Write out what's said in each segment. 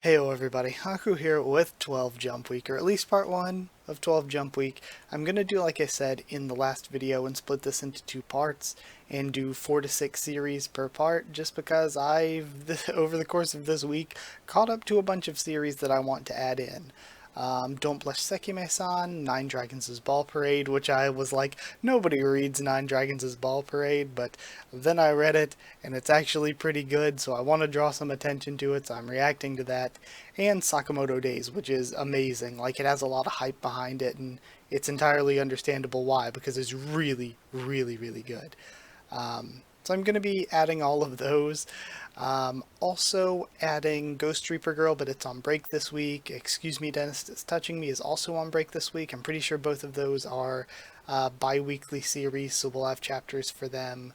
Heyo everybody, Haku here with 12 Jump Week, or at least part 1 of 12 Jump Week. I'm going to do like I said in the last video and split this into 2 parts and do 4 to 6 series per part just because I've, over the course of this week, caught up to a bunch of series that I want to add in. Don't Blush Sekime-san, Nine Dragons' Ball Parade, which I was like, nobody reads Nine Dragons' Ball Parade, but then I read it, and it's actually pretty good, so I want to draw some attention to it, so I'm reacting to that. And Sakamoto Days, which is amazing. Like, it has a lot of hype behind it, and it's entirely understandable why, because it's really, really, really good. So I'm going to be adding all of those. Also adding Ghost Reaper Girl, but it's on break this week. Excuse Me Dentist is Touching Me is also on break this week. I'm pretty sure both of those are bi-weekly series, so we'll have chapters for them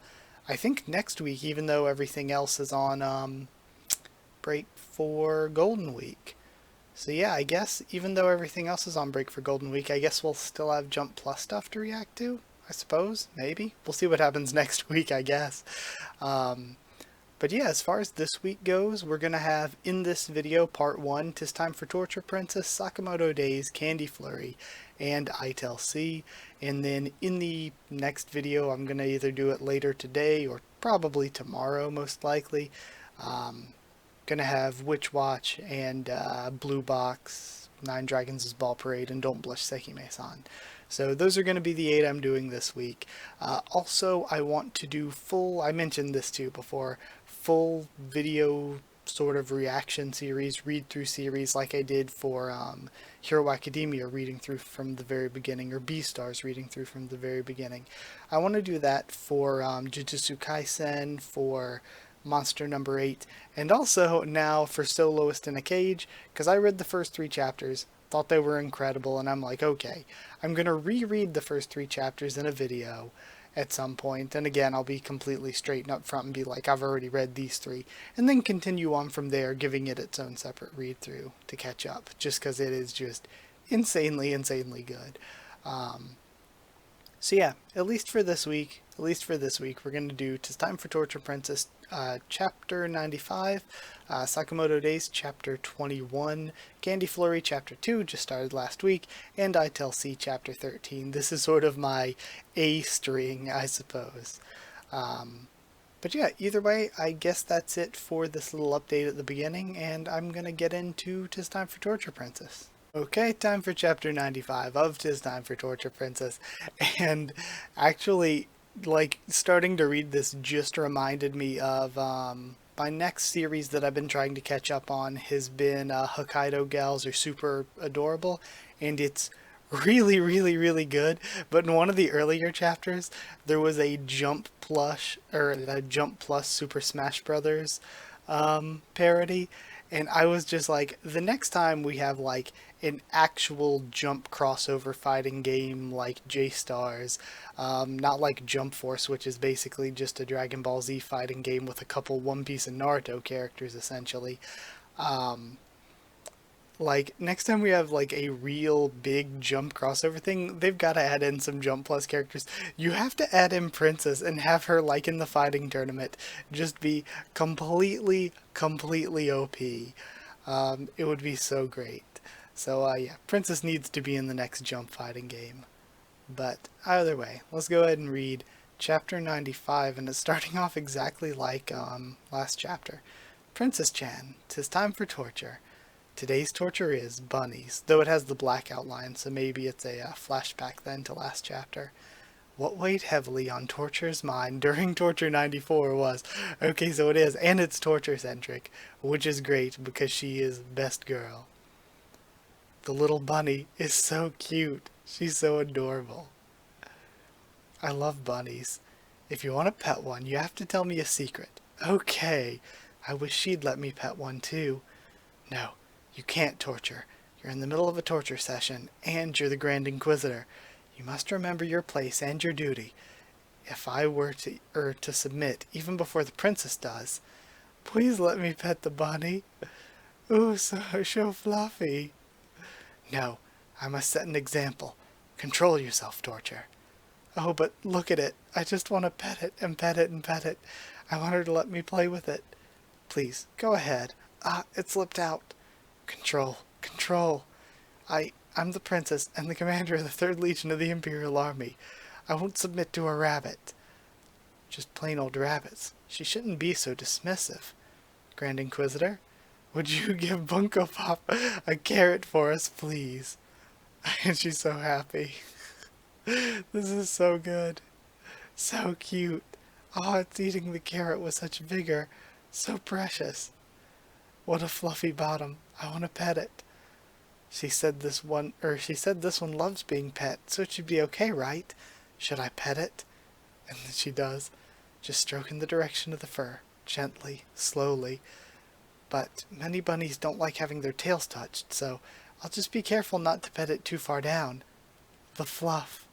I think next week, even though everything else is on break for Golden Week. So yeah, I guess even though everything else is on break for Golden Week, I guess we'll still have Jump Plus stuff to react to. I suppose, maybe. We'll see what happens next week, I guess. But yeah, as far as this week goes, we're going to have in this video part 1, 'Tis Time for Torture Princess, Sakamoto Days, Candy Flurry, and ITLC. And then in the next video, I'm going to either do it later today or probably tomorrow, most likely. Going to have Witch Watch and Blue Box, Nine Dragons' Ball Parade, and Don't Blush Sekime-san. So those are going to be the 8 I'm doing this week. Also, I want to do full, I mentioned this too before, full video sort of reaction series, read-through series like I did for Hero Academia, reading through from the very beginning, or Beastars, reading through from the very beginning. I want to do that for Jujutsu Kaisen, for Monster Number 8, and also now for Soloist in a Cage, because I read the first 3 chapters, thought they were incredible, and I'm like, okay, I'm going to reread the first 3 chapters in a video at some point, and again, I'll be completely straight and up front and be like, I've already read these 3, and then continue on from there, giving it its own separate read-through to catch up, just because it is just insanely, insanely good. So yeah, at least for this week, we're going to do 'Tis Time for Torture Princess, Chapter 95, Sakamoto Days, Chapter 21, Candy Flurry, Chapter 2, just started last week, and ITLC, Chapter 13. This is sort of my A string, I suppose. But yeah, either way, I guess that's it for this little update at the beginning, and I'm going to get into 'Tis Time for Torture Princess. Okay, time for chapter 95 of 'Tis Time for Torture Princess. And actually, like, starting to read this just reminded me of my next series that I've been trying to catch up on has been Hokkaido Gals Are Super Adorable, and it's really, really, really good. But in one of the earlier chapters, there was a Jump Plus, or a Jump Plus Super Smash Brothers parody, and I was just like, the next time we have like an actual jump crossover fighting game like J-Stars, not like Jump Force, which is basically just a Dragon Ball Z fighting game with a couple One Piece and Naruto characters essentially. Like, next time we have like a real big jump crossover thing, they've got to add in some Jump Plus characters. You have to add in Princess and have her, like in the fighting tournament, just be completely, completely OP. It would be so great. So yeah, Princess needs to be in the next jump fighting game. But either way, let's go ahead and read chapter 95, and it's starting off exactly like last chapter. Princess Chan, 'tis time for torture. Today's torture is bunnies, though it has the black outline, so maybe it's a flashback then to last chapter. What weighed heavily on Torture's mind during Torture 94 was, okay, so it is, and it's torture-centric, which is great because she is best girl. The little bunny is so cute. She's so adorable. I love bunnies. If you want to pet one, you have to tell me a secret. Okay. I wish she'd let me pet one too. No, you can't torture. You're in the middle of a torture session, and you're the Grand Inquisitor. You must remember your place and your duty. If I were to submit, even before the princess does, please let me pet the bunny. Ooh, so fluffy. No, I must set an example. Control yourself, Torture. Oh, but look at it. I just want to pet it and pet it and pet it. I want her to let me play with it. Please, go ahead. Ah, it slipped out. Control. Control. I'm the princess and the commander of the 3rd Legion of the Imperial Army. I won't submit to a rabbit. Just plain old rabbits. She shouldn't be so dismissive. Grand Inquisitor, would you give Bunko Pop a carrot for us, please? And she's so happy. This is so good. So cute. Oh, it's eating the carrot with such vigor. So precious. What a fluffy bottom. I want to pet it. She said this one loves being pet, so it should be okay, right? Should I pet it? And then she does, just stroking the direction of the fur, gently, slowly. But many bunnies don't like having their tails touched, so I'll just be careful not to pet it too far down. The fluff.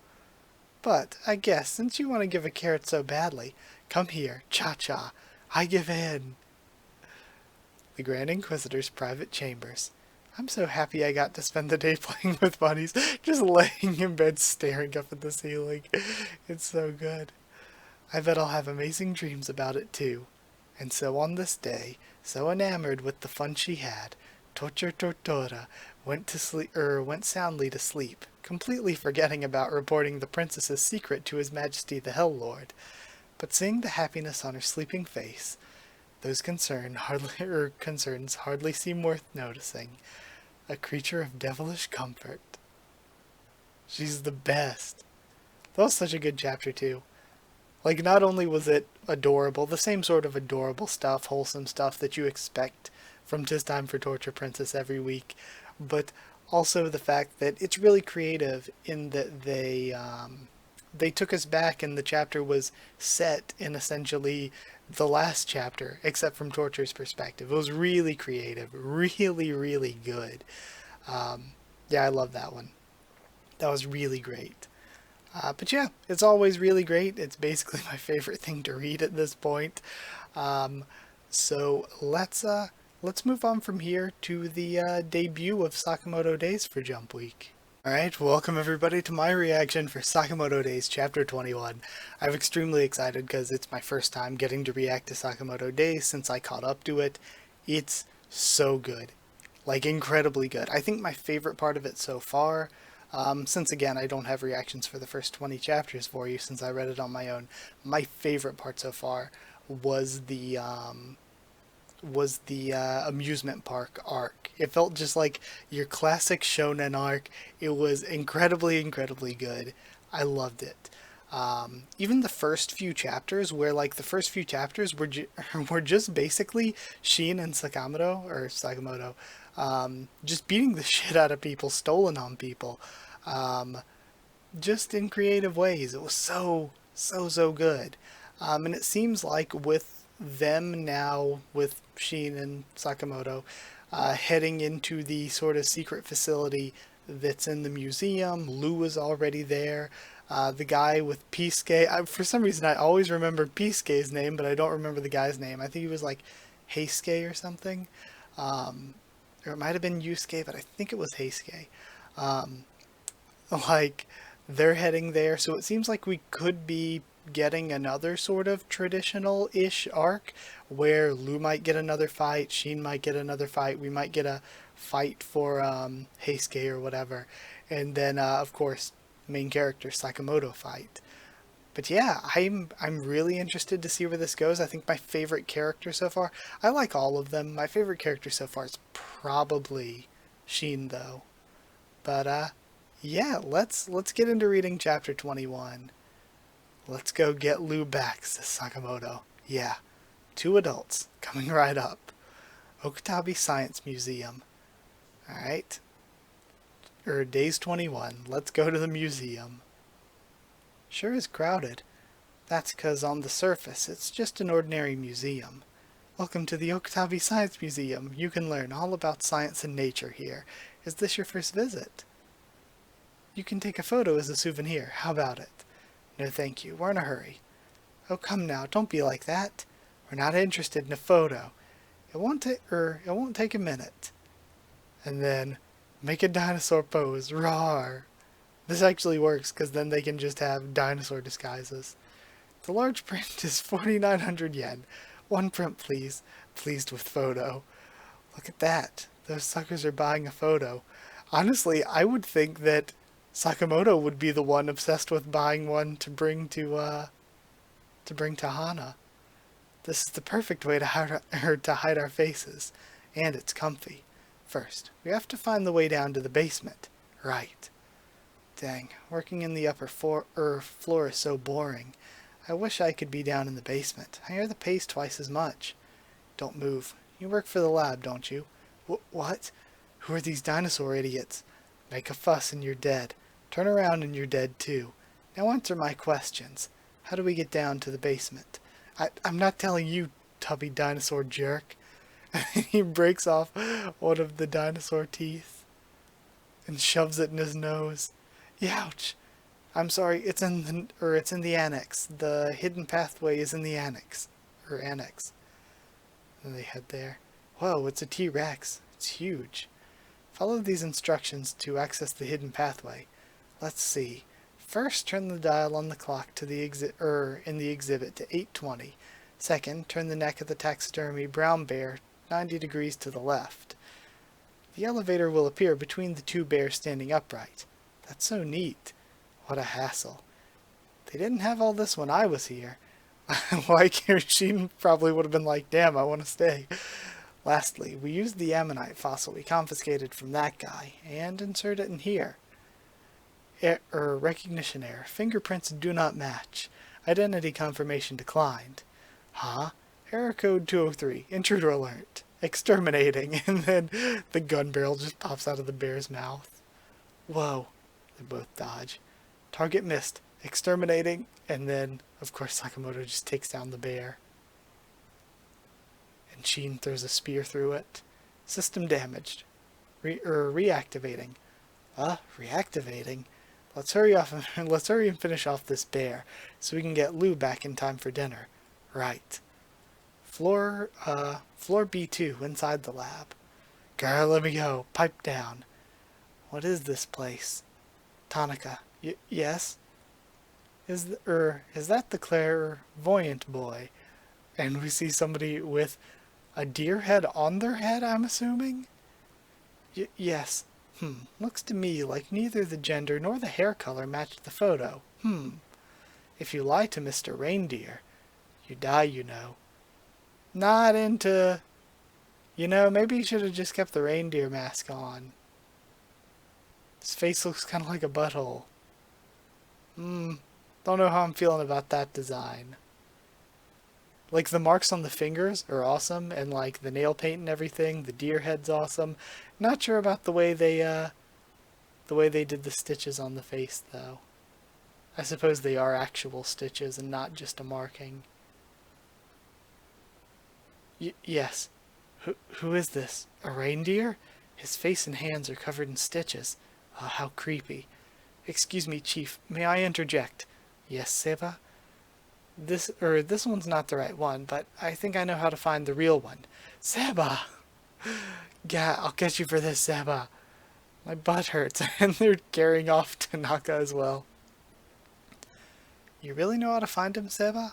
But I guess, since you want to give a carrot so badly, come here, Cha-Cha. I give in. The Grand Inquisitor's private chambers. I'm so happy I got to spend the day playing with bunnies, just laying in bed staring up at the ceiling. It's so good. I bet I'll have amazing dreams about it too. And so on this day, so enamored with the fun she had, Torture Tortora went soundly to sleep, completely forgetting about reporting the princess's secret to His Majesty the Hell Lord. But seeing the happiness on her sleeping face, those concerns hardly seem worth noticing. A creature of devilish comfort. She's the best. That was such a good chapter too. Like, not only was it adorable, the same sort of adorable stuff, wholesome stuff that you expect from 'Tis Time for Torture Princess every week, but also the fact that it's really creative in that they took us back, and the chapter was set in essentially the last chapter, except from Torture's perspective. It was really creative, really, really good. Yeah, I love that one. That was really great. But yeah, it's always really great. It's basically my favorite thing to read at this point. So let's move on from here to the debut of Sakamoto Days for Jump Week. Alright, welcome everybody to my reaction for Sakamoto Days Chapter 21. I'm extremely excited because it's my first time getting to react to Sakamoto Days since I caught up to it. It's so good. Like, incredibly good. I think my favorite part of it so far, since again I don't have reactions for the first 20 chapters for you since I read it on my own, my favorite part so far was the amusement park arc. It felt just like your classic shonen arc. It was incredibly, incredibly good. I loved it. Even the first few chapters, where like the first few chapters were just basically Shin and Sakamoto, just beating the shit out of people, stolen on people, just in creative ways. It was so good. And it seems like with them now, with Shin and Sakamoto, heading into the sort of secret facility that's in the museum. Lou is already there. The guy with Pisuke, for some reason I always remember Pisuke's name, but I don't remember the guy's name. I think he was like Heisuke or something. Or it might have been Yusuke, but I think it was Heisuke. Like, they're heading there, so it seems like we could be getting another sort of traditional-ish arc where Lou might get another fight, Shin might get another fight, we might get a fight for Heisuke or whatever, and then of course main character Sakamoto fight. But yeah, I'm really interested to see where this goes. I think my favorite character so far, I like all of them, my favorite character so far is probably Shin though. But yeah, let's get into reading chapter 21. Let's go get Lou back, says Sakamoto. Yeah, 2 adults, coming right up. Okutabi Science Museum. Alright. Days 21. Let's go to the museum. Sure is crowded. That's 'cause on the surface, it's just an ordinary museum. Welcome to the Okutabi Science Museum. You can learn all about science and nature here. Is this your first visit? You can take a photo as a souvenir. How about it? No thank you, we're in a hurry. Oh come now, don't be like that. We're not interested in a photo. It won't take a minute. And then, make a dinosaur pose, roar. This actually works, because then they can just have dinosaur disguises. The large print is 4,900 yen. 1 print please. Pleased with photo. Look at that. those suckers are buying a photo. Honestly, I would think that Sakamoto would be the one obsessed with buying one to bring to Hana. This is the perfect way to hide our faces, and it's comfy. First, we have to find the way down to the basement. Right. Dang, working in the upper floor is so boring. I wish I could be down in the basement. I hear the pay's twice as much. Don't move. You work for the lab, don't you? What? Who are these dinosaur idiots? Make a fuss and you're dead. Turn around and you're dead too. Now answer my questions. How do we get down to the basement? I'm not telling you, tubby dinosaur jerk. He breaks off one of the dinosaur teeth and shoves it in his nose. Ouch! I'm sorry, it's in the annex. The hidden pathway is in the annex. Annex. And they head there. Whoa, it's a T-Rex. It's huge. Follow these instructions to access the hidden pathway. Let's see. First, turn the dial on the clock to the in the exhibit to 8:20. Second, turn the neck of the taxidermy brown bear 90 degrees to the left. The elevator will appear between the two bears standing upright. That's so neat. What a hassle. They didn't have all this when I was here. Like, she probably would have been like, damn, I want to stay. Lastly, we used the ammonite fossil we confiscated from that guy and insert it in here. Recognition error. Fingerprints do not match. Identity confirmation declined. Huh? Error code 203. Intruder alert. Exterminating. And then the gun barrel just pops out of the bear's mouth. Whoa. They both dodge. Target missed. Exterminating. And then, of course, Sakamoto just takes down the bear. And Sheen throws a spear through it. System damaged. Reactivating. Reactivating? Let's hurry and finish off this bear, so we can get Lou back in time for dinner. Right. Floor B2, inside the lab. Girl, let me go. Pipe down. What is this place? Tanaka. Yes? Is that the clairvoyant boy? And we see somebody with a deer head on their head, I'm assuming? Yes. Looks to me like neither the gender nor the hair color matched the photo. If you lie to Mr. Reindeer, you die, you know. Not into... You know, maybe you should have just kept the reindeer mask on. His face looks kind of like a butthole. Don't know how I'm feeling about that design. Like, the marks on the fingers are awesome, and like the nail paint and everything, the deer head's awesome. Not sure about the way they did the stitches on the face, though. I suppose they are actual stitches and not just a marking. Yes. Who is this? A reindeer? His face and hands are covered in stitches. Oh, how creepy. Excuse me, Chief. May I interject? Yes, Seba? This one's not the right one, but I think I know how to find the real one. Seba! Yeah, I'll get you for this, Seba. My butt hurts, and they're carrying off Tanaka as well. You really know how to find him, Seba?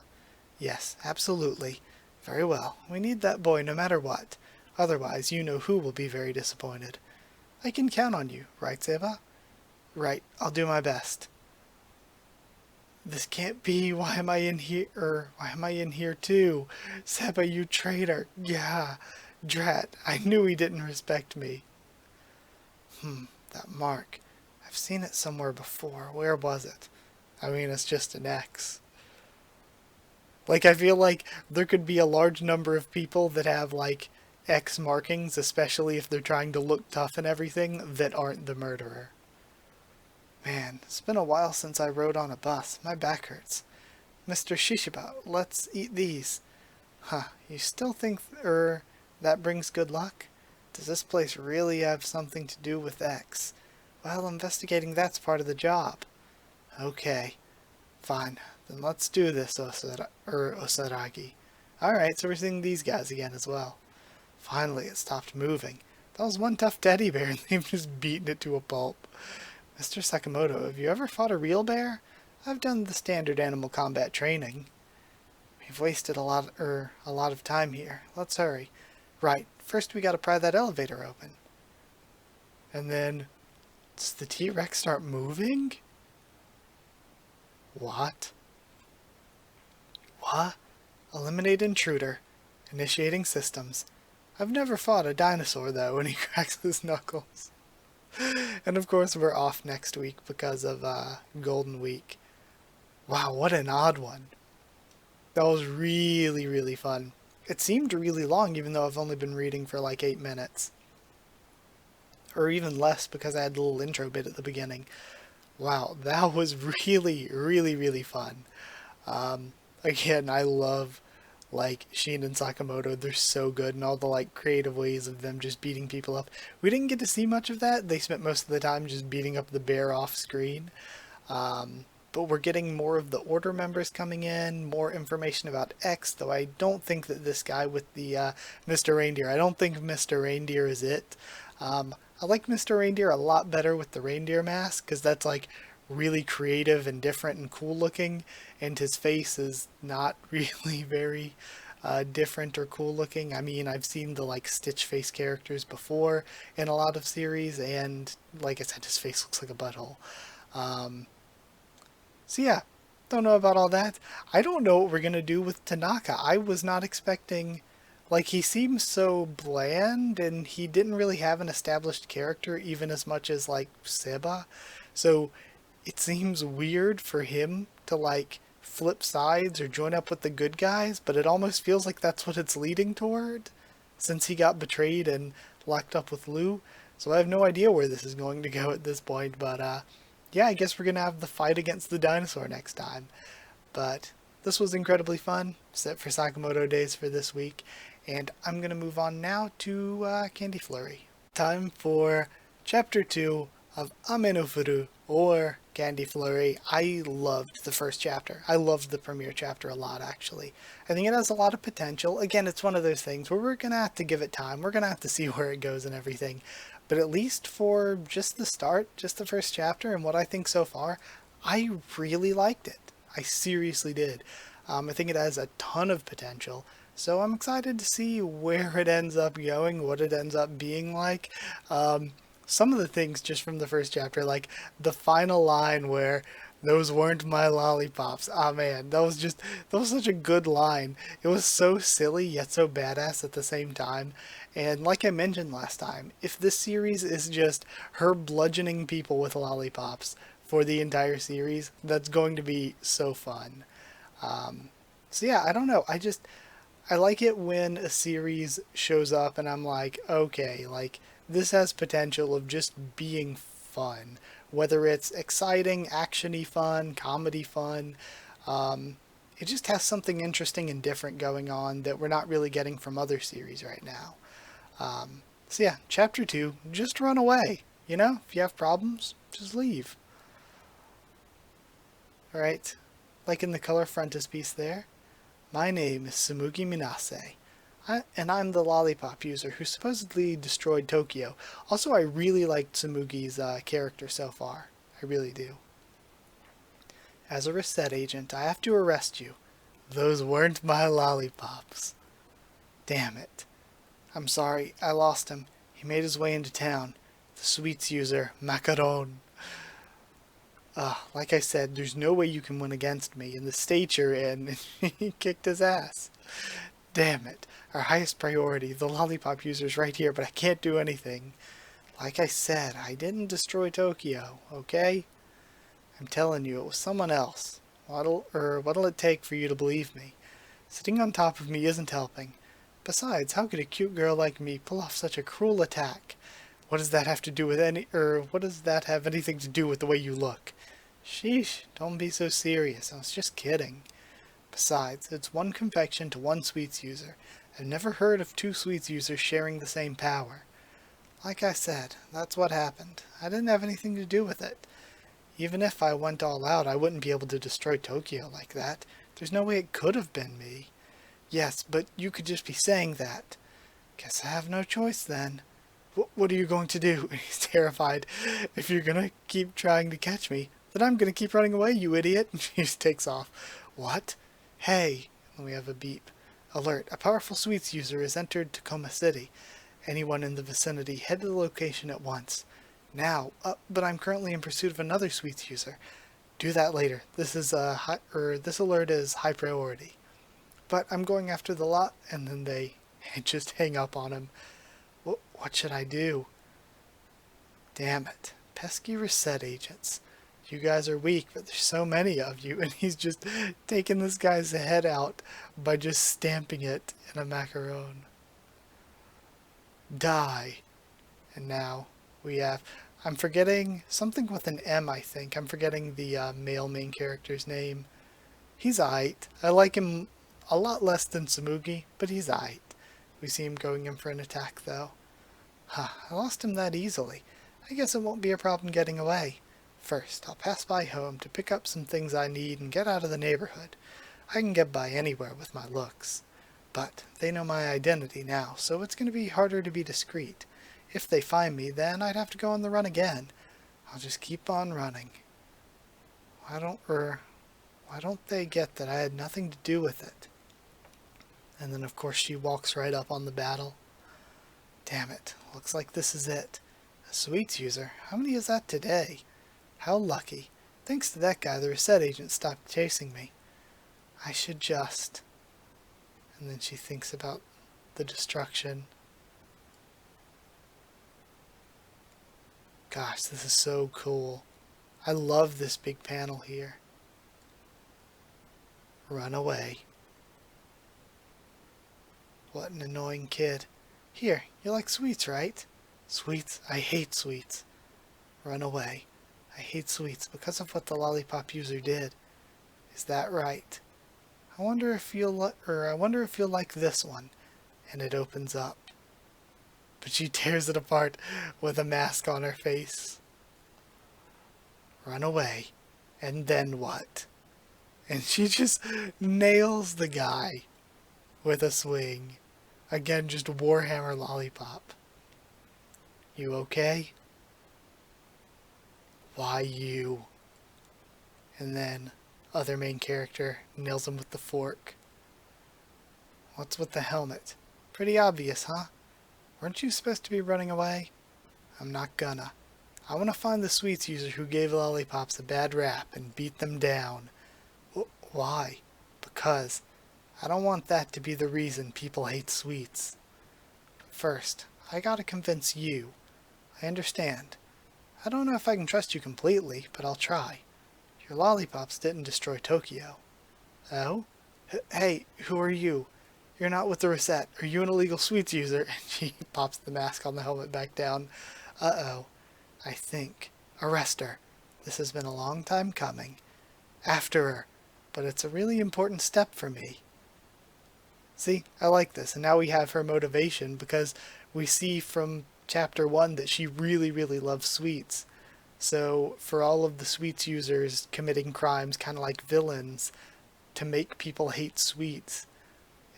Yes, absolutely. Very well. We need that boy no matter what. Otherwise, you know who will be very disappointed. I can count on you, right, Seba? Right, I'll do my best. This can't be. Why am I in here? Why am I in here too? Seba, you traitor. Yeah. Drat. I knew he didn't respect me. That mark. I've seen it somewhere before. Where was it? I mean, it's just an X. Like, I feel like there could be a large number of people that have, like, X markings, especially if they're trying to look tough and everything, that aren't the murderer. Man, it's been a while since I rode on a bus. My back hurts. Mr. Shishiba, let's eat these. You still think, that brings good luck? Does this place really have something to do with X? Well, investigating that's part of the job. Okay. Fine. Then let's do this, Osaragi. Alright, so we're seeing these guys again as well. Finally, it stopped moving. That was one tough teddy bear, and they've just beaten it to a pulp. Mr. Sakamoto, have you ever fought a real bear? I've done the standard animal combat training. We've wasted a lot of time here. Let's hurry. Right, first we gotta pry that elevator open. And then, does the T-Rex start moving? What? What? Eliminate intruder. Initiating systems. I've never fought a dinosaur, though, and he cracks his knuckles. And of course, we're off next week because of Golden Week. Wow, what an odd one. That was really, really fun. It seemed really long, even though I've only been reading for like 8 minutes. Or even less, because I had the little intro bit at the beginning. Wow, that was really, really, really fun. Again, I love like Sheen and Sakamoto. They're so good, and all the like creative ways of them just beating people up. We didn't get to see much of that. They spent most of the time just beating up the bear off screen. But we're getting more of the Order members coming in, more information about X, though I don't think that this guy with the Mr. Reindeer, I don't think Mr. Reindeer is it. I like Mr. Reindeer a lot better with the reindeer mask, because that's like really creative and different and cool looking, and his face is not really very different or cool looking. I mean, I've seen the like Stitch face characters before in a lot of series, and like I said, his face looks like a butthole. So yeah, don't know about all that. I don't know what we're gonna do with Tanaka. I was not expecting, like, he seems so bland, and he didn't really have an established character even as much as like Seba. So it seems weird for him to like flip sides or join up with the good guys, but it almost feels like that's what it's leading toward since he got betrayed and locked up with Lou. So I have no idea where this is going to go at this point, but yeah, I guess we're going to have the fight against the dinosaur next time. But this was incredibly fun, set for Sakamoto Days for this week, and I'm going to move on now to Candy Flurry. Time for Chapter 2 of Ame no Furu, or Candy Flurry. I loved the first chapter. I loved the premiere chapter a lot, actually. I think it has a lot of potential. Again, it's one of those things where we're going to have to give it time. We're going to have to see where it goes and everything. But at least for just the start, just the first chapter, and what I think so far, I really liked it. I seriously did. I think it has a ton of potential. So I'm excited to see where it ends up going, what it ends up being like. Some of the things just from the first chapter, like the final line where those weren't my lollipops. Ah, man, that was such a good line. It was so silly yet so badass at the same time. And like I mentioned last time, if this series is just her bludgeoning people with lollipops for the entire series, that's going to be so fun. So yeah, I don't know. I like it when a series shows up and I'm like, okay, like, this has potential of just being fun. Whether it's exciting, action-y fun, comedy fun, it just has something interesting and different going on that we're not really getting from other series right now. So yeah, Chapter 2, just run away. You know, if you have problems, just leave. Alright, like in the color frontispiece there, my name is Tsumugi Minase. And I'm the lollipop user who supposedly destroyed Tokyo. Also, I really liked Tsumugi's character so far. I really do. As a reset agent, I have to arrest you. Those weren't my lollipops. Damn it. I'm sorry, I lost him. He made his way into town. The sweets user, Macaron. Like I said, there's no way you can win against me in the state you're in. He kicked his ass. Damn it. Our highest priority, the lollipop user's right here, but I can't do anything. Like I said, I didn't destroy Tokyo, okay? I'm telling you, it was someone else. What'll it take for you to believe me? Sitting on top of me isn't helping. Besides, how could a cute girl like me pull off such a cruel attack? What does that have to do with what does that have anything to do with the way you look? Sheesh, don't be so serious, I was just kidding. Besides, it's one confection to one sweets user. I've never heard of two sweets users sharing the same power. Like I said, that's what happened. I didn't have anything to do with it. Even if I went all out, I wouldn't be able to destroy Tokyo like that. There's no way it could have been me. Yes, but you could just be saying that. Guess I have no choice then. What are you going to do? He's terrified. If you're gonna keep trying to catch me, then I'm gonna keep running away, you idiot. He just takes off. What? Hey, and we have a beep. Alert, a powerful sweets user has entered Tacoma City. Anyone in the vicinity, head to the location at once. Now, but I'm currently in pursuit of another sweets user. Do that later. This alert is high priority. But I'm going after the lot, and then they just hang up on him. What should I do? Damn it. Pesky reset agents. You guys are weak, but there's so many of you, and he's just taking this guy's head out by just stamping it in a macaron. Die. And now we have... I'm forgetting something with an M, I think. I'm forgetting the male main character's name. He's aight. I like him a lot less than Tsumugi, but he's aight. We see him going in for an attack, though. I lost him that easily. I guess it won't be a problem getting away. First, I'll pass by home to pick up some things I need and get out of the neighborhood. I can get by anywhere with my looks. But they know my identity now, so it's going to be harder to be discreet. If they find me, then I'd have to go on the run again. I'll just keep on running. Why don't they get that I had nothing to do with it? And then, of course, she walks right up on the battle. Damn it. Looks like this is it. A sweets user. How many is that today? How lucky. Thanks to that guy, the reset agent stopped chasing me. I should just... And then she thinks about the destruction. Gosh, this is so cool. I love this big panel here. Run away. What an annoying kid. Here, you like sweets, right? Sweets? I hate sweets. Run away. I hate sweets because of what the lollipop user did. Is that right? I wonder if you'll like this one. And it opens up. But she tears it apart with a mask on her face. Run away. And then what? And she just nails the guy with a swing. Again, just Warhammer lollipop. You okay? Why you? And then other main character nails him with the fork. What's with the helmet? Pretty obvious, huh? Weren't you supposed to be running away? I'm not gonna. I want to find the sweets user who gave lollipops a bad rap and beat them down. Why? Because I don't want that to be the reason people hate sweets. First, I gotta convince you. I understand. I don't know if I can trust you completely, but I'll try. Your lollipops didn't destroy Tokyo. Oh? Hey, who are you? You're not with the reset. Are you an illegal sweets user? And she pops the mask on the helmet back down. Uh-oh. I think. Arrest her. This has been a long time coming. After her. But it's a really important step for me. See, I like this. And now we have her motivation because we see from chapter 1 that she really, really loves sweets. So for all of the sweets users committing crimes, kind of like villains, to make people hate sweets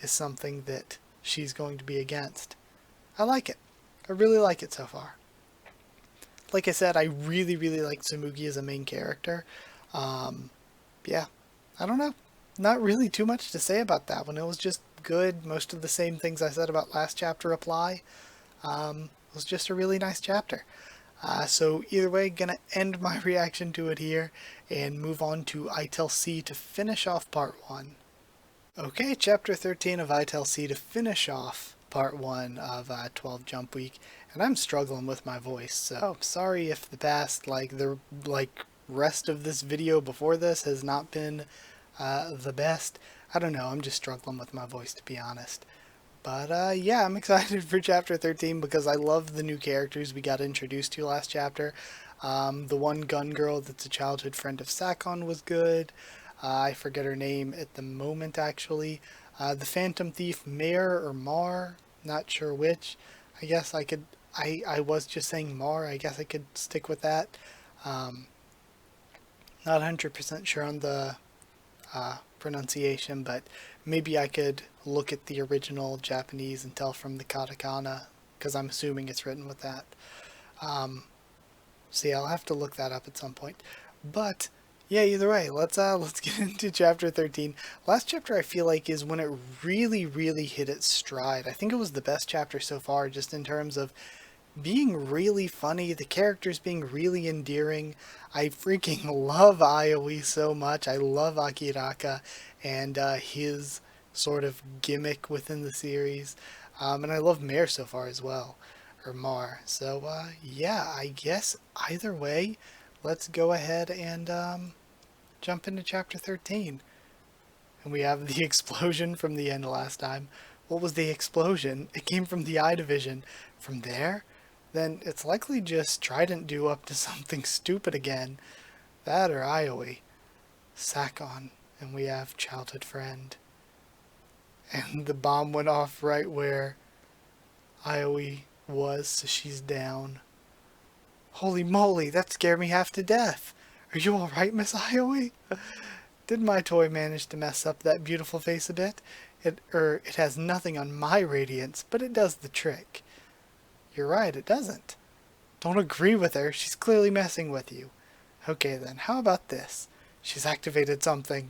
is something that she's going to be against. I like it. I really like it so far. Like I said, I really, really like Tsumugi as a main character. Yeah, I don't know. Not really too much to say about that one. It was just good. Most of the same things I said about last chapter apply. It was just a really nice chapter. So either way, gonna end my reaction to it here and move on to ITEL C to finish off part 1. Okay, chapter 13 of ITEL C to finish off part 1 of 12 Jump Week, and I'm struggling with my voice, so sorry if the past, the rest of this video before this has not been the best. I don't know, I'm just struggling with my voice, to be honest. But yeah, I'm excited for chapter 13 because I love the new characters we got introduced to last chapter. The one gun girl that's a childhood friend of Sakon was good. I forget her name at the moment, actually. The Phantom Thief, Mare or Mar, not sure which. I guess I could, I was just saying Mar, I guess I could stick with that. Not 100% sure on the pronunciation, but maybe I could look at the original Japanese and tell from the katakana, because I'm assuming it's written with that. So yeah, I'll have to look that up at some point. But Yeah, either way, let's get into chapter 13. Last chapter I feel like is when it really hit its stride. I think it was the best chapter so far, just in terms of being really funny, the characters being really endearing. I freaking love Aoi so much. I love Akiraka and his sort of gimmick within the series. And I love Mare so far as well, or Mar. So yeah, I guess either way, let's go ahead and jump into chapter 13. And we have the explosion from the end last time. What was the explosion? It came from the eye division. From there? Then it's likely just Trident due up to something stupid again. That or Ioi. Sakon. And we have childhood friend. And the bomb went off right where Ioi was, so she's down. Holy moly, that scared me half to death. Are you alright, Miss Ioi? Did my toy manage to mess up that beautiful face a bit? It has nothing on my radiance, but it does the trick. You're right, it doesn't. Don't agree with her, she's clearly messing with you. Okay then, how about this? She's activated something.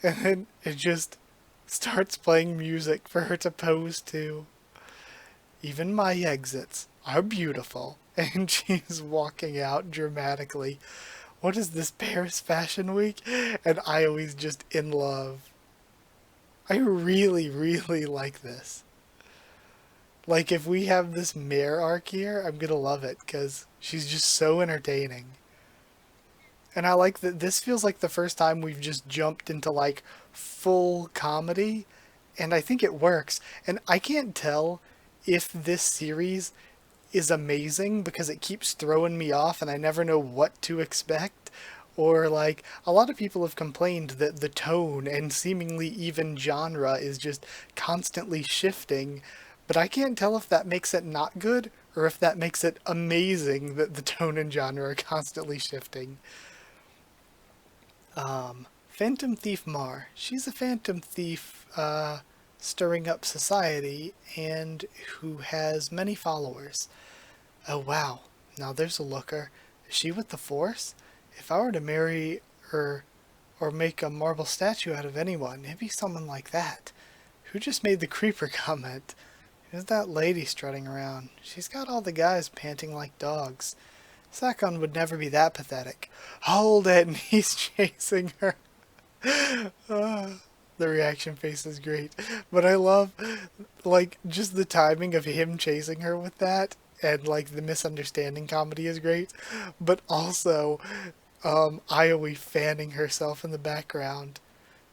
And then it just starts playing music for her to pose to. Even my exits are beautiful. And she's walking out dramatically. What is this, Paris Fashion Week? And Ioi's just in love. I really like this. Like, if we have this Mare arc here, I'm gonna love it, because she's just so entertaining. And I like that this feels like the first time we've just jumped into, like, full comedy, and I think it works. And I can't tell if this series is amazing because it keeps throwing me off and I never know what to expect, or like a lot of people have complained that the tone and seemingly even genre is just constantly shifting, but I can't tell if that makes it not good or if that makes it amazing that the tone and genre are constantly shifting. Phantom Thief Mar. She's a phantom thief stirring up society and who has many followers. Oh wow, now there's a looker. Is she with the Force? If I were to marry her or make a marble statue out of anyone, it'd be someone like that. Who just made the creeper comment? Who's that lady strutting around? She's got all the guys panting like dogs. Sakon would never be that pathetic. Hold it, and he's chasing her. The reaction face is great. But I love, like, just the timing of him chasing her with that. And, like, the misunderstanding comedy is great. But also, Ioi fanning herself in the background.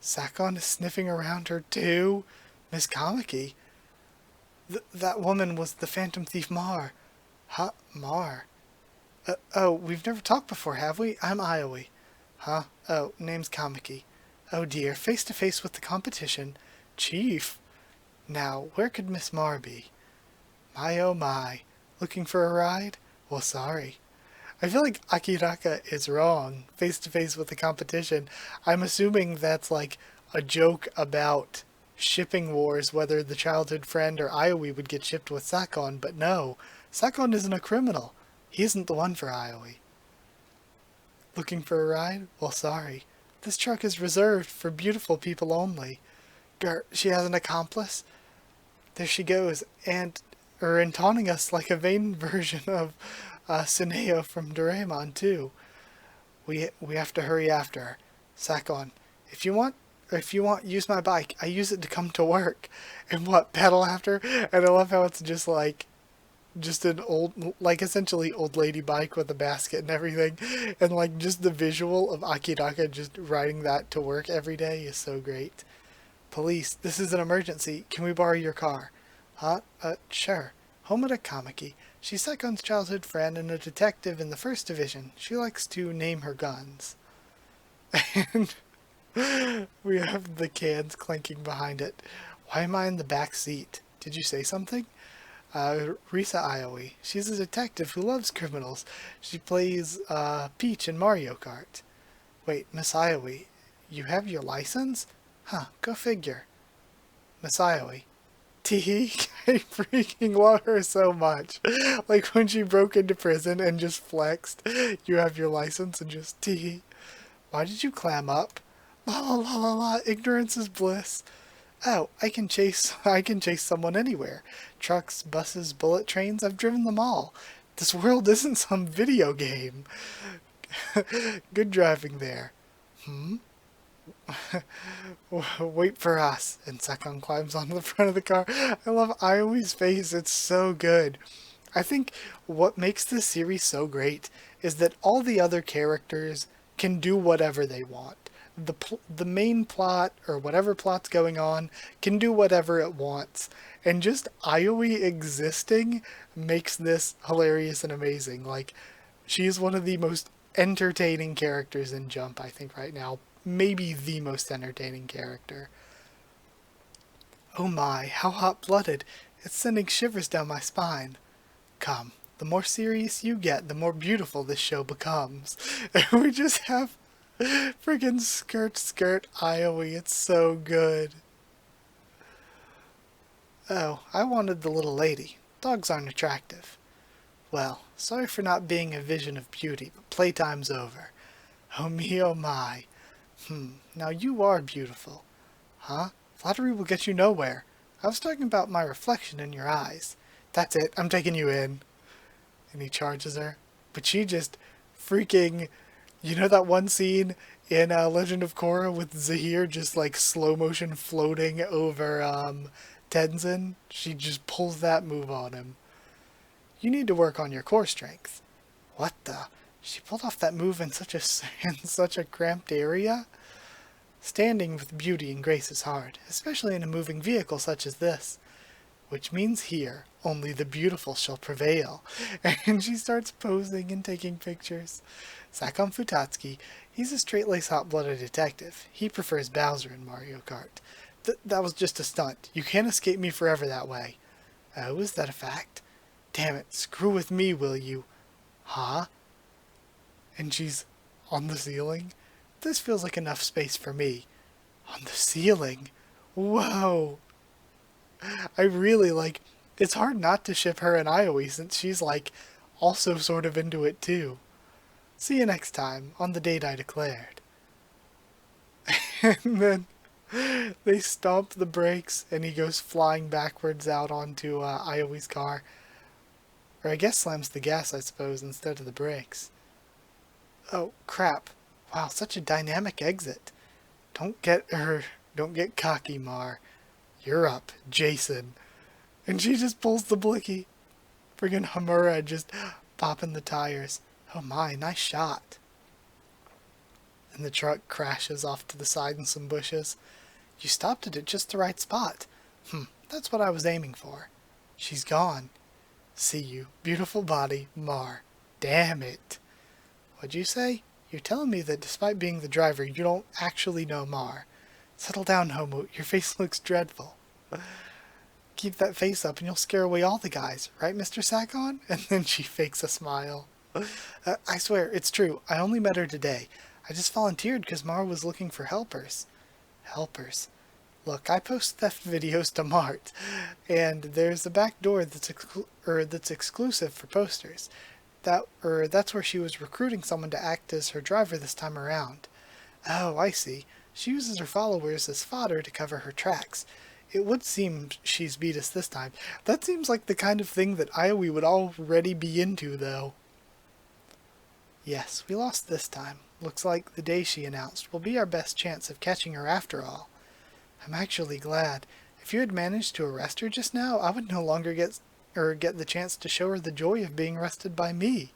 Sakon is sniffing around her, too. Miss Kamiki. That woman was the Phantom Thief Mar. Huh? Mar? Oh, we've never talked before, have we? I'm Ioi. Huh? Oh, name's Kamiki. Oh dear, face to face with the competition. Chief. Now, where could Miss Mar be? My oh my. Looking for a ride? Well, sorry. I feel like Akiraka is wrong. Face to face with the competition. I'm assuming that's like a joke about shipping wars, whether the childhood friend or Ioi would get shipped with Sakon, but no. Sakon isn't a criminal. He isn't the one for Ioi. Looking for a ride? Well, sorry. This truck is reserved for beautiful people only. She has an accomplice? There she goes, and taunting us like a vain version of Suneo from Doraemon, too. We have to hurry after her. Sakon, if you want, use my bike. I use it to come to work. And what, paddle after? And I love how it's just like, just an old, like essentially old lady bike with a basket and everything. And like just the visual of Akiraka just riding that to work every day is so great. Police, this is an emergency. Can we borrow your car? Huh? Sure. Homura Kamiki. She's Sakon's childhood friend and a detective in the 1st Division. She likes to name her guns. And we have the cans clanking behind it. Why am I in the back seat? Did you say something? Risa Ioi. She's a detective who loves criminals. She plays Peach in Mario Kart. Wait, Miss Ioi, you have your license? Huh, go figure. Miss Ioi. Teehee, I freaking love her so much. Like when she broke into prison and just flexed, you have your license and just teehee. Why did you clam up? La la la la la, ignorance is bliss. Oh, I can chase someone anywhere. Trucks, buses, bullet trains, I've driven them all. This world isn't some video game. Good driving there. Hmm? Wait for us. And Sekon climbs onto the front of the car. I love Iowi's face. It's so good. I think what makes this series so great is that all the other characters can do whatever they want. The main plot, or whatever plot's going on, can do whatever it wants. And just Iowi existing makes this hilarious and amazing. Like, she is one of the most entertaining characters in Jump, I think, right now. Maybe the most entertaining character. Oh my, how hot-blooded. It's sending shivers down my spine. Come, the more serious you get, the more beautiful this show becomes. And we just have friggin' skirt Iowi. It's so good. Oh, I wanted the little lady. Dogs aren't attractive. Well, sorry for not being a vision of beauty, but playtime's over. Oh me, oh my. Now you are beautiful. Huh? Flattery will get you nowhere. I was talking about my reflection in your eyes. That's it, I'm taking you in. And he charges her. But she just freaking... You know that one scene in Legend of Korra with Zahir just like slow motion floating over Tenzin? She just pulls that move on him. You need to work on your core strength. What the? She pulled off that move in such a cramped area? Standing with beauty and grace is hard, especially in a moving vehicle such as this. Which means here, only the beautiful shall prevail. And she starts posing and taking pictures. Sakon Futatsuki, he's a straight-laced hot-blooded detective. He prefers Bowser in Mario Kart. That was just a stunt. You can't escape me forever that way. Oh, is that a fact? Damn it, screw with me, will you? Huh? And she's on the ceiling? This feels like enough space for me. On the ceiling? Whoa! I really, like, it's hard not to ship her and Iowi since she's, like, also sort of into it too. See you next time on the date I declared. And then they stomp the brakes and he goes flying backwards out onto Iowi's car. Or I guess slams the gas, I suppose, instead of the brakes. Oh, crap. Wow, such a dynamic exit. Don't get cocky, Mar. You're up, Jason. And she just pulls the blicky. Friggin' Hamura just popping the tires. Oh my, nice shot. And the truck crashes off to the side in some bushes. You stopped it at just the right spot. That's what I was aiming for. She's gone. See you, beautiful body, Mar. Damn it. What'd you say? You're telling me that despite being the driver, you don't actually know Mar. Settle down, Homo. Your face looks dreadful. Keep that face up and you'll scare away all the guys, right, Mr. Sakon? And then she fakes a smile. I swear, it's true. I only met her today. I just volunteered because Mar was looking for helpers. Helpers? Look, I post theft videos to Mart, and there's a back door that's exclusive for posters. That's where she was recruiting someone to act as her driver this time around. Oh, I see. She uses her followers as fodder to cover her tracks. It would seem she's beat us this time. That seems like the kind of thing that Iowi would already be into, though. Yes, we lost this time. Looks like the day she announced will be our best chance of catching her after all. I'm actually glad. If you had managed to arrest her just now, I would no longer get the chance to show her the joy of being arrested by me.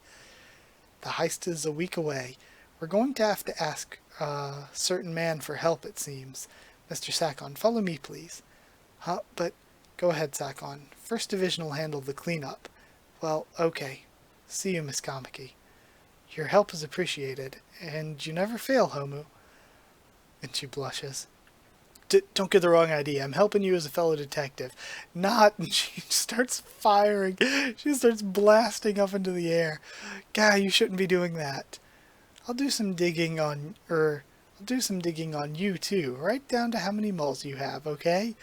The heist is a week away. We're going to have to ask a certain man for help, it seems. Mr. Sakon, follow me, please. Huh? But go ahead, Sakon. First Division will handle the cleanup. Well, okay. See you, Miss Kamiki. Your help is appreciated, and you never fail, Homu. And she blushes. Don't get the wrong idea. I'm helping you as a fellow detective. Not. And she starts firing. She starts blasting up into the air. Guy, you shouldn't be doing that. I'll do some digging on you too, right down to how many moles you have, okay?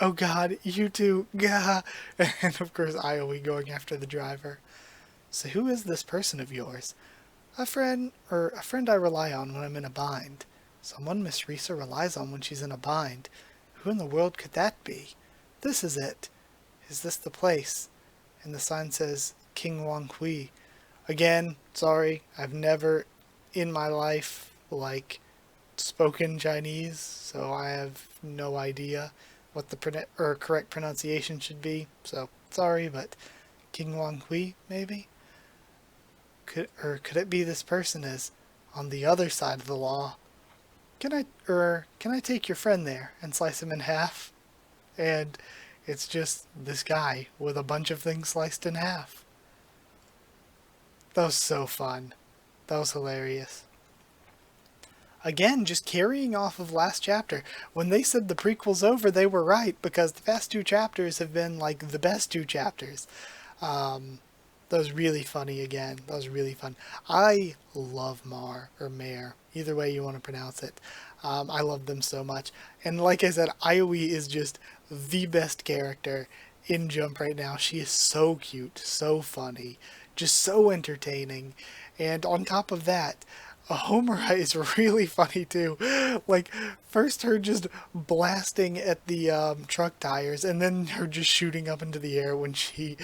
Oh God, you too, gah. And of course, Iowi going after the driver. So who is this person of yours? A friend I rely on when I'm in a bind. Someone Miss Risa relies on when she's in a bind. Who in the world could that be? This is it. Is this the place? And the sign says King Wang Hui. Again, sorry, I've never in my life spoken Chinese, so I have no idea what the correct pronunciation should be. So sorry, but King Wang Hui maybe. Could it be this person is on the other side of the law? Can I take your friend there and slice him in half? And it's just this guy with a bunch of things sliced in half. That was so fun. That was hilarious. Again, just carrying off of last chapter. When they said the prequel's over, they were right, because the past two chapters have been like the best two chapters. That was really funny again. That was really fun. I love Mar, or Mare, either way you want to pronounce it. I love them so much. And like I said, Ioi is just the best character in Jump right now. She is so cute, so funny, just so entertaining. And on top of that, Homura is really funny too. Like, first her just blasting at the truck tires, and then her just shooting up into the air when she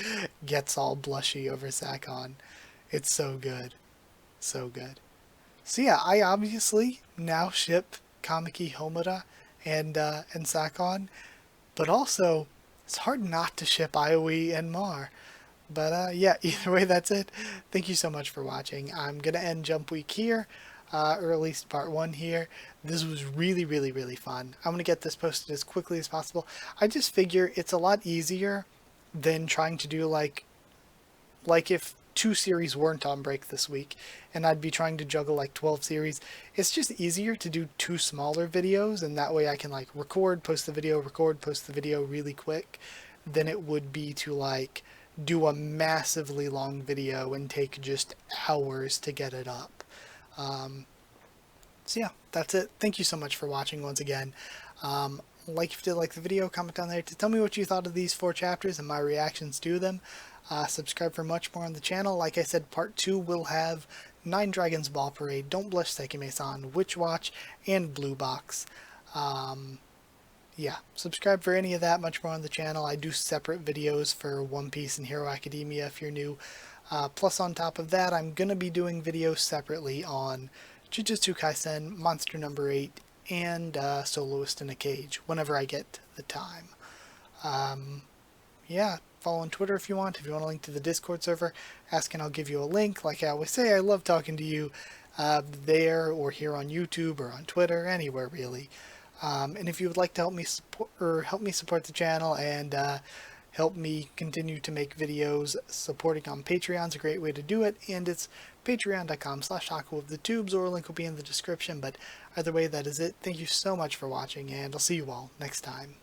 gets all blushy over Sakon. It's so good. So good. So yeah, I obviously now ship Kamiki Homura and Sakon, but also it's hard not to ship Ioi and Mar. But yeah, either way, that's it. Thank you so much for watching. I'm going to end Jump Week here, or at least part 1 here. This was really, really, really fun. I'm going to get this posted as quickly as possible. I just figure it's a lot easier than trying to do like if 2 series weren't on break this week and I'd be trying to juggle like 12 series. It's just easier to do 2 smaller videos, and that way I can like record, post the video really quick than it would be to like do a massively long video and take just hours to get it up. So yeah, that's it. Thank you so much for watching once again. Like if you did like the video, comment down there to tell me what you thought of these 4 chapters and my reactions to them. Subscribe for much more on the channel. Like I said, part 2 will have 9 Dragons Ball Parade, Don't Blush Sekime-san, Witch Watch, and Blue Box. Yeah, subscribe for any of that, much more on the channel. I do separate videos for One Piece and Hero Academia if you're new. Plus on top of that, I'm going to be doing videos separately on Jujutsu Kaisen, Monster Number 8, and Soloist in a Cage, whenever I get the time. Yeah, follow on Twitter if you want. If you want a link to the Discord server, ask and I'll give you a link. Like I always say, I love talking to you there or here on YouTube or on Twitter, anywhere really. And if you would like to help me support the channel and help me continue to make videos, supporting on Patreon is a great way to do it, and it's patreon.com/Haku of the Tubes, or a link will be in the description. But either way, that is it. Thank you so much for watching, and I'll see you all next time.